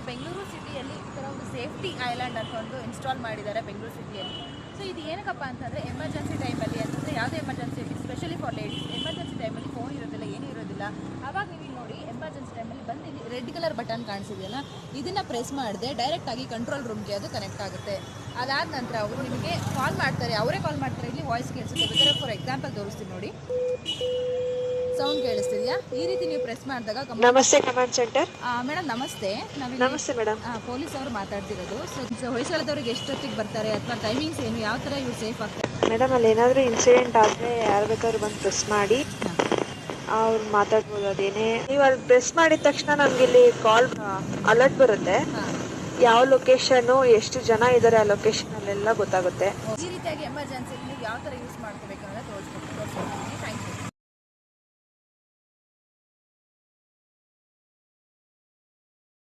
ಬೆಂಗಳೂರು ಸಿಟಿಯಲ್ಲಿ ಈ ಥರ ಒಂದು ಸೇಫ್ಟಿ ಐಲ್ಯಾಂಡ್ ಅಂತ ಒಂದು ಇನ್ಸ್ಟಾಲ್ ಮಾಡಿದ್ದಾರೆ ಬೆಂಗಳೂರು ಸಿಟಿಯಲ್ಲಿ. ಸೊ ಇದು ಏನಕ್ಕಪ್ಪ ಅಂತಂದರೆ ಎಮರ್ಜೆನ್ಸಿ ಟೈಮಲ್ಲಿ ಅಂತಂದರೆ ಯಾವುದೇ emergency specially for ladies emergency ಟೈಮಲ್ಲಿ ಫೋನ್ ಇರೋದಿಲ್ಲ, ಏನೂ ಇರೋದಿಲ್ಲ. ಆವಾಗ ನೀವು ನೋಡಿ ಎಮರ್ಜೆನ್ಸಿ ಟೈಮಲ್ಲಿ ಬಂದು ಇಲ್ಲಿ ರೆಡ್ ಕಲರ್ ಬಟನ್ ಕಾಣಿಸಿದೆಯಲ್ಲ, ಇದನ್ನು ಪ್ರೆಸ್ ಮಾಡಿದೆ ಡೈರೆಕ್ಟಾಗಿ ಕಂಟ್ರೋಲ್ ರೂಮ್ಗೆ ಅದು ಕನೆಕ್ಟ್ ಆಗುತ್ತೆ. ಅದಾದ ನಂತರ ಅವರು ನಿಮಗೆ ಕಾಲ್ ಮಾಡ್ತಾರೆ, ಅವರೇ ಕಾಲ್ ಮಾಡ್ತಾರೆ. ಇಲ್ಲಿ ವಾಯ್ಸ್ ಕೇಳಿಸುತ್ತೆ. ಬೇಕಾದ್ರೆ ಫಾರ್ ಎಕ್ಸಾಂಪಲ್ ತೋರಿಸ್ತೀನಿ ನೋಡಿ, ಸೌಂಡ್ ಕೇಳಿಸ್ತಿದೆಯಾ? ಈ ರೀತಿ ನೀವು ಪ್ರೆಸ್ ಮಾಡಿದಾಗ ನಮಸ್ತೆ ಕಮಾಂಡ್ ಸೆಂಟರ್. ಮೇಡಮ್ ನಮಸ್ತೆ. ನಮಸ್ತೆ ಮೇಡಮ್. ಪೊಲೀಸ್ ಅವರು ಮಾತಾಡ್ತಿರೋದು. ಸೊ ಹೊಯ್ಸಳದವ್ರಿಗೆ ಎಷ್ಟೊತ್ತಿಗೆ ಬರ್ತಾರೆ ಅಥವಾ ಟೈಮಿಂಗ್ಸ್ ಏನು, ಯಾವ ಥರ ಇವ್ರು ಸೇಫ್ ಆಗ್ತಾರೆ? ಮೇಡಮ್ ಅಲ್ಲಿ ಏನಾದರೂ ಇನ್ಸಿಡೆಂಟ್ ಆದರೆ ಯಾರು ಬೇಕಾದ್ರೂ ಬಂದು ಪ್ರೆಸ್ ಮಾಡಿ ಅವ್ರು ಮಾತಾಡ್ಬೋದು. ಅದೇನೇ ನೀವು ಅಲ್ಲಿ ಪ್ರೆಸ್ ಮಾಡಿದ ತಕ್ಷಣ ನಮ್ಗೆ ಇಲ್ಲಿ ಕಾಲ್ ಅಲರ್ಟ್ ಬರುತ್ತೆ. ಯಾವ ಲೊಕೇಶನು, ಎಷ್ಟು ಜನ ಇದ್ದಾರೆ ಆ ಲೊಕೇಶನ್ ಅಲ್ಲೆಲ್ಲ ಗೊತ್ತಾಗುತ್ತೆ. ಈ ರೀತಿಯಾಗಿ ಎಮರ್ಜೆನ್ಸಿ ನೀವು ಯಾವ ಥರ ಯೂಸ್ ಮಾಡ್ಕೋಬೇಕು ಅನ್ನೋದು ತೋರಿಸ್ಕೊಡ್ತೀನಿ.